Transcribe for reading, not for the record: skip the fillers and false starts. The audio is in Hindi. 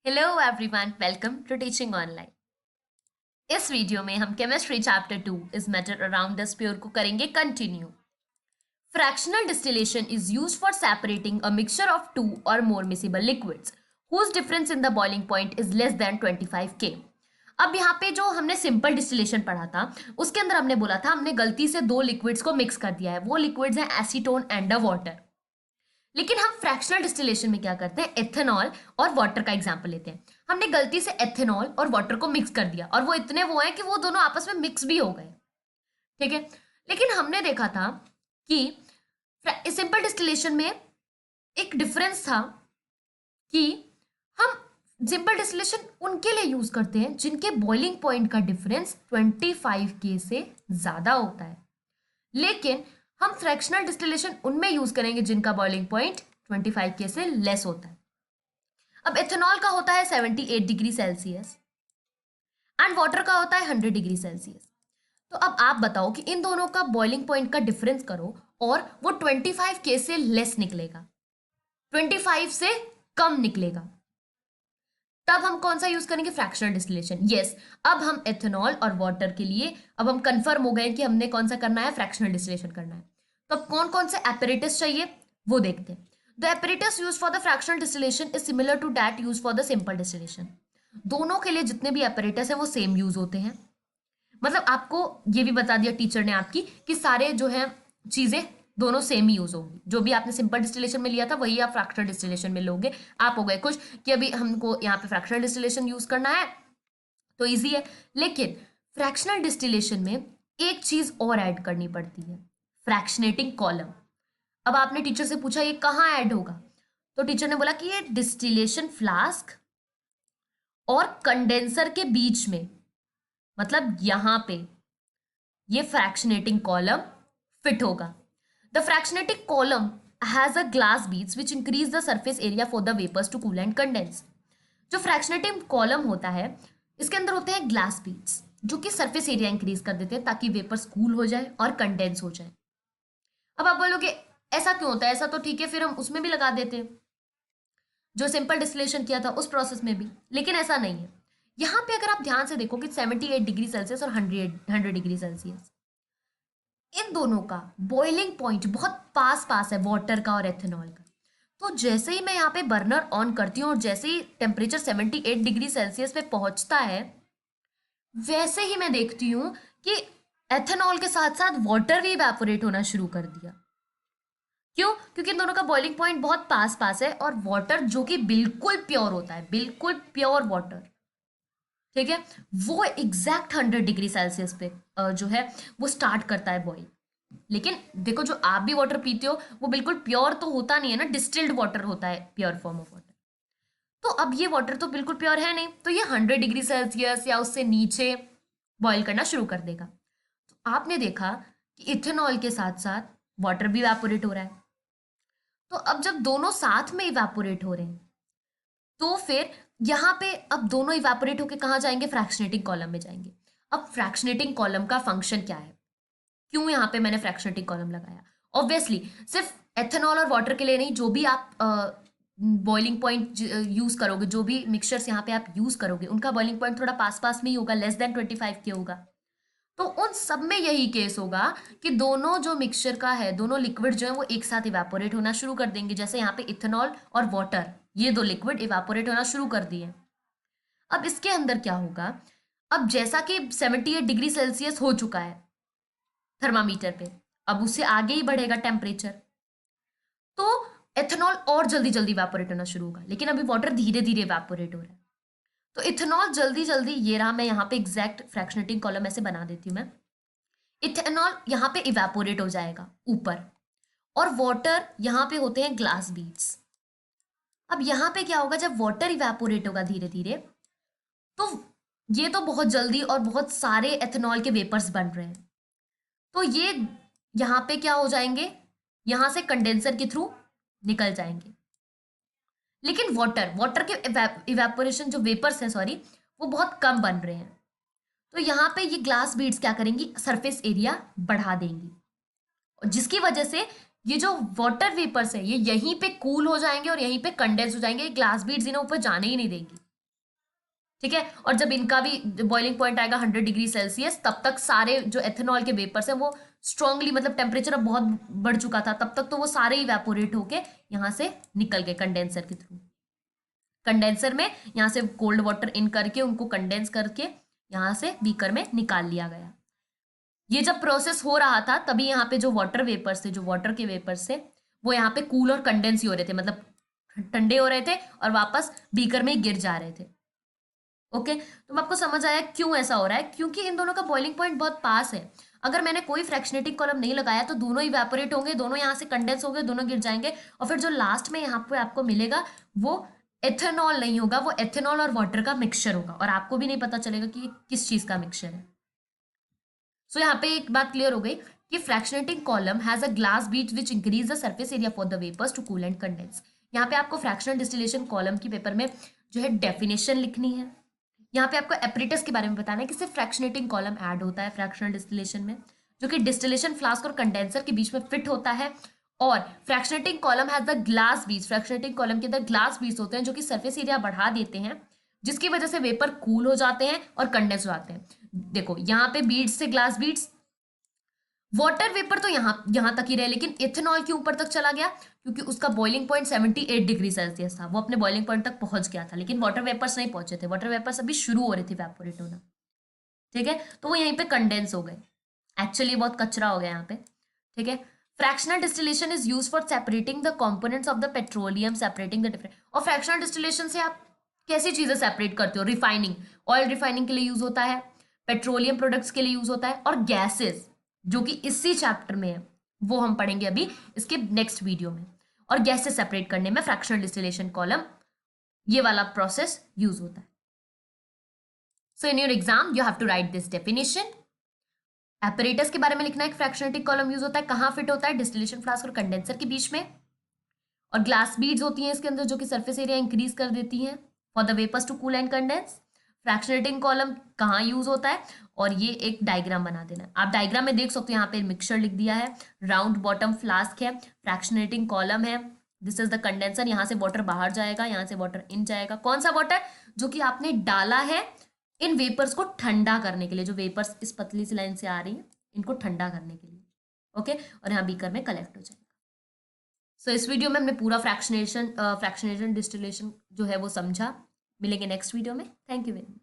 Hello everyone, welcome to teaching online. इस वीडियो में हम chemistry chapter 2 is matter around the sphere को करेंगे continue. Fractional distillation is used for separating a mixture of two or more miscible liquids whose difference in the boiling point is less than 25 K। अब यहाँ पे जो हमने सिंपल डिस्टिलेशन पढ़ा था उसके अंदर हमने बोला था हमने गलती से दो लिक्विड्स को मिक्स कर दिया है। वो लिक्विड्स हैं एसीटोन एंड अ वाटर। लेकिन हम फ्रैक्शनल डिस्टिलेशन में क्या करते हैं, एथेनॉल और वाटर का एग्जांपल लेते हैं। हमने गलती से एथेनॉल और वाटर को मिक्स कर दिया और वो इतने वो हैं कि वो दोनों आपस में मिक्स भी हो गए। ठीक है, लेकिन हमने देखा था कि सिंपल डिस्टिलेशन में एक डिफरेंस था कि हम सिंपल डिस्टिलेशन उनके लिए यूज करते हैं जिनके बॉइलिंग पॉइंट का डिफरेंस 25 के से ज्यादा होता है, लेकिन हम फ्रैक्शनल डिस्टिलेशन उनमें यूज करेंगे जिनका बॉइलिंग पॉइंट 25 के से लेस होता है। अब एथेनॉल का होता है 78 डिग्री सेल्सियस एंड वाटर का होता है 100 डिग्री सेल्सियस। तो अब आप बताओ कि इन दोनों का बॉइलिंग पॉइंट का डिफरेंस करो और वो 25 के से लेस निकलेगा, 25 से कम निकलेगा। तब हम कौन सा यूज करेंगे, फ्रैक्शनल डिस्टिलेशन। यस, अब हम एथेनॉल और वाटर के लिए अब हम कंफर्म हो गए कि हमने कौन सा करना है, फ्रैक्शनल डिस्टिलेशन करना है। तो अब कौन कौन से एपरेटस चाहिए वो देखते हैं। The apparatus use for the fractional distillation is similar to that use for the simple distillation. दोनों के लिए जितने भी एपरेटस है वो सेम यूज होते हैं। मतलब आपको ये भी बता दिया टीचर ने आपकी कि सारे जो है चीजें दोनों सेम ही यूज होंगी। जो भी आपने सिंपल डिस्टिलेशन में लिया था वही आप फ्रैक्शनल डिस्टिलेशन में लोगे। आप हो गए खुश कि अभी हमको यहाँ पे फ्रैक्शनल डिस्टिलेशन यूज करना है तो इजी है। लेकिन फ्रैक्शनल डिस्टिलेशन में एक चीज और ऐड करनी पड़ती है, फ्रैक्शनेटिंग कॉलम। अब आपने टीचर से पूछा ये कहाँ ऐड होगा, तो टीचर ने बोला कि ये डिस्टिलेशन फ्लास्क और कंडेंसर के बीच में, मतलब यहां पे ये फ्रैक्शनेटिंग कॉलम फिट होगा। The fractionating column has a glass beads which increase the surface area for the vapours to cool and condense. जो फ्रैक्शनेटिंग कॉलम होता है इसके अंदर होते हैं ग्लास बीड्स जो कि सरफेस एरिया इंक्रीज कर देते हैं ताकि वेपर्स कूल हो जाए और कंडेंस हो जाए। अब आप बोलोगे ऐसा क्यों होता है, ऐसा तो ठीक है फिर हम उसमें भी लगा देते हैं जो सिंपल डिस्टिलेशन किया था उस प्रोसेस में भी, लेकिन ऐसा नहीं है। यहाँ पे अगर आप ध्यान से देखो कि 78 डिग्री सेल्सियस और 100 डिग्री सेल्सियस, इन दोनों का बॉइलिंग पॉइंट बहुत पास पास है, वाटर का और एथेनॉल का। तो जैसे ही मैं यहाँ पे बर्नर ऑन करती हूँ और जैसे ही टेम्परेचर 78 डिग्री सेल्सियस पे पहुंचता है वैसे ही मैं देखती हूँ कि एथेनॉल के साथ साथ वाटर भी इवेपोरेट होना शुरू कर दिया। क्यों? क्योंकि इन दोनों का बॉइलिंग पॉइंट बहुत पास पास है और वाटर जो कि बिल्कुल प्योर होता है, बिल्कुल प्योर वाटर, ठीक है, वो एग्जैक्ट 100 डिग्री सेल्सियस पे जो है वो स्टार्ट करता है बॉईल। लेकिन देखो जो आप भी वाटर पीते हो वो बिल्कुल प्योर तो होता नहीं है ना, डिस्टिल्ड वाटर होता है, प्योर फॉर्म ऑफ वाटर। तो अब ये वाटर तो बिल्कुल प्योर है नहीं, तो ये 100 डिग्री सेल्सियस या उससे नीचे बॉईल करना शुरू कर देगा। तो आपने देखा कि इथेनॉल के साथ साथ वाटर भी इवेपोरेट हो रहा है। तो अब जब दोनों साथ में इवेपोरेट हो रहे हैं तो फिर यहाँ पे अब दोनों इवेपोरेट होके कहाँ जाएंगे, फ्रैक्शनेटिंग कॉलम में जाएंगे। अब फ्रैक्शनेटिंग कॉलम का फंक्शन क्या है, क्यों यहाँ पे मैंने फ्रैक्शनेटिंग कॉलम लगाया? ऑब्वियसली सिर्फ एथेनॉल और वाटर के लिए नहीं, जो भी आप बॉइलिंग पॉइंट यूज करोगे, जो भी मिक्सचर्स यहाँ पे आप यूज करोगे उनका बॉइलिंग पॉइंट थोड़ा पास पास में ही होगा, लेस देन 25 के होगा। तो उन सब में यही केस होगा कि दोनों जो मिक्सचर का है, दोनों लिक्विड जो है वो एक साथ इवेपोरेट होना शुरू कर देंगे। जैसे यहाँ पे इथेनॉल और वाटर, ये दो लिक्विड इवेपोरेट होना शुरू कर दिए। अब इसके अंदर क्या होगा, अब जैसा कि 78 डिग्री सेल्सियस हो चुका है थर्मामीटर पे, अब उससे आगे ही बढ़ेगा टेम्परेचर, तो एथेनॉल और जल्दी जल्दी इवेपोरेट होना शुरू होगा, लेकिन अभी वाटर धीरे धीरे इवेपोरेट हो रहा है। तो इथेनॉल जल्दी जल्दी, ये रहा, मैं यहाँ पे एग्जैक्ट फ्रैक्शनेटिंग कॉलम ऐसे बना देती हूँ मैं। इथेनॉल यहाँ पे इवेपोरेट हो जाएगा ऊपर और वाटर यहाँ पे होते हैं ग्लास बीड्स। अब यहाँ पे क्या होगा, जब वाटर इवेपोरेट होगा धीरे धीरे तो ये तो बहुत जल्दी और बहुत सारे एथेनॉल के वेपर्स बन रहे हैं, तो ये यहाँ पे क्या हो जाएंगे, यहाँ से कंडेंसर के थ्रू निकल जाएंगे। लेकिन वाटर वाटर के इवेपोरेशन जो वेपर्स हैं, सॉरी, वो बहुत कम बन रहे हैं। तो यहाँ पे ये ग्लास बीड्स क्या करेंगी, सरफेस एरिया बढ़ा देंगी, जिसकी वजह से ये जो वाटर वेपर्स है ये यहीं पे कूल हो जाएंगे और यहीं पे कंडेंस हो जाएंगे। ग्लास बीड्स इन्हें ऊपर जाने ही नहीं देंगी। ठीक है। और जब इनका भी बॉइलिंग पॉइंट आएगा 100 डिग्री सेल्सियस, तब तक सारे जो एथेनॉल के वेपर्स हैं वो स्ट्रांगली, मतलब टेम्परेचर अब बहुत बढ़ चुका था तब तक, तो वो सारे इवेपोरेट होके यहाँ से निकल गए कंडेंसर के थ्रू। कंडेंसर में यहाँ से कोल्ड वाटर इन करके उनको कंडेंस करके यहाँ से बीकर में निकाल लिया गया। ये जब प्रोसेस हो रहा था तभी यहाँ पे जो वाटर वेपर्स थे, जो वाटर के वेपर्स थे, वो यहाँ पे कूल और कंडेंस ही हो रहे थे, मतलब ठंडे हो रहे थे और वापस बीकर में गिर जा रहे थे। ओके, तो आपको समझ आया क्यों ऐसा हो रहा है? क्योंकि इन दोनों का बॉइलिंग पॉइंट बहुत पास है। अगर मैंने कोई फ्रैक्शनेटिंग कॉलम नहीं लगाया तो दोनों इवेपोरेट होंगे, दोनों यहाँ से कंडेंस होंगे, दोनों गिर जाएंगे, और फिर जो लास्ट में यहाँ पे आपको मिलेगा वो एथेनॉल नहीं होगा, वो एथेनॉल और वाटर का मिक्सचर होगा, और आपको भी नहीं पता चलेगा कि ये किस चीज का मिक्सचर है। सो यहाँ पे एक बात क्लियर हो गई कि fractionating column has a glass bead which increase the surface area for the vapours to cool and condense. यहाँ पे आपको फ्रैक्शनल डिस्टिलेशन कॉलम की पेपर में जो है डेफिनेशन लिखनी है। यहाँ पे आपको एपरेटस के बारे में बताना है कि सिर्फ फ्रैक्शनेटिंग कॉलम ऐड होता है फ्रैक्शनल डिस्टिलेशन में, जो कि डिस्टिलेशन फ्लास्क और कंडेंसर के बीच में फिट होता है। और fractionating column has the glass beads, fractionating column के अंदर ग्लास बीड्स होते हैं जो कि सरफेस एरिया बढ़ा देते हैं, जिसकी वजह से वेपर कूल हो जाते हैं और कंडेंस हो जाते हैं। देखो यहाँ पे बीड्स से ग्लास बीड्स, वाटर वेपर तो यहां तक ही रहे, लेकिन इथेनॉल के ऊपर तक चला गया क्योंकि उसका बॉइलिंग पॉइंट 78 डिग्री सेल्सियस था, वो अपने बॉइलिंग पॉइंट तक पहुंच गया था, लेकिन वाटर वेपर्स नहीं पहुंचे थे, वाटर वेपर्स अभी शुरू हो रहे थे इवेपोरेट होना। ठीक है, तो वो यहीं पे कंडेंस हो गए, एक्चुअली बहुत कचरा हो गया यहाँ पे। ठीक है, fractional distillation is use for separating the components of the petroleum, separating the different. और फ्रैक्शनल डिस्टिलेशन से आप कैसी चीजें सेपरेट करते हो? रिफाइनिंग, ऑयल रिफाइनिंग के लिए यूज होता है, पेट्रोलियम प्रोडक्ट्स के लिए यूज होता है, और गैसेस जो कि इसी चैप्टर में है वो हम पढ़ेंगे अभी इसके नेक्स्ट वीडियो में। और गैसेस सेपरेट करने में फ्रैक्शनल डिस्टिलेशन कॉलम, ये वाला प्रोसेस यूज होता है। So in your exam you have to write this definition. Apparatus के बारे में लिखना है, फ्रैक्शनेटिक कॉलम यूज होता है, कहाँ फिट होता है? डिस्टिलेशन फ्लास्क और कंडेंसर के बीच में। और ग्लास बीड्स होती हैं इसके अंदर जो कि सरफेस एरिया इंक्रीज कर देती हैं for the vapours to cool and condense. Fractionating column कहाँ यूज होता है, और ये एक डायग्राम बना देना है। आप डायग्राम में देख सकते हो, यहाँ पे मिक्सचर लिख दिया है, राउंड बॉटम फ्लास्क है, फ्रैक्शनेटिंग कॉलम है, दिस इज द कंडेंसर, यहाँ से वाटर बाहर जाएगा, यहाँ से वाटर इन जाएगा। कौन सा वाटर? जो कि आपने डाला है इन वेपर्स को ठंडा करने के लिए, जो वेपर्स इस पतली सी लाइन से आ रही है इनको ठंडा करने के लिए। ओके, और यहाँ बीकर में कलेक्ट हो जाएगा। सो इस वीडियो में हमने पूरा फ्रैक्शनेशन डिस्टिलेशन जो है वो समझा। मिलेंगे नेक्स्ट वीडियो में। Thank you very much.